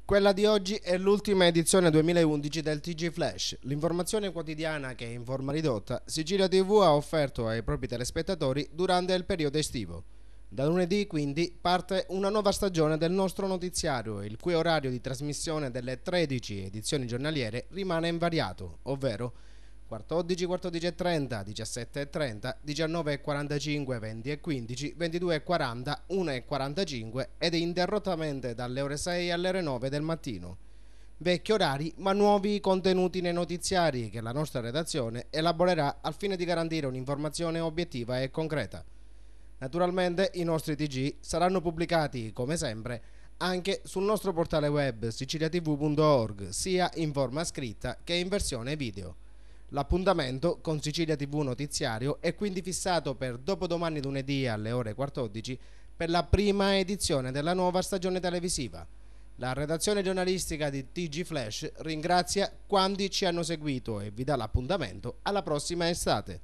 Quella di oggi è l'ultima edizione 2011 del TG Flash, l'informazione quotidiana che in forma ridotta Sicilia TV ha offerto ai propri telespettatori durante il periodo estivo. Da lunedì quindi parte una nuova stagione del nostro notiziario, il cui orario di trasmissione delle 13 edizioni giornaliere rimane invariato, ovvero 14, 14:30, 17:30, 19:45, 20:15, 22:40, 1:45 ed ininterrottamente dalle ore 6 alle ore 9 del mattino. Vecchi orari ma nuovi contenuti nei notiziari che la nostra redazione elaborerà al fine di garantire un'informazione obiettiva e concreta. Naturalmente i nostri TG saranno pubblicati, come sempre, anche sul nostro portale web siciliatv.org, sia in forma scritta che in versione video. L'appuntamento con Sicilia TV Notiziario è quindi fissato per dopodomani lunedì alle ore 14 per la prima edizione della nuova stagione televisiva. La redazione giornalistica di TG Flash ringrazia quanti ci hanno seguito e vi dà l'appuntamento alla prossima estate.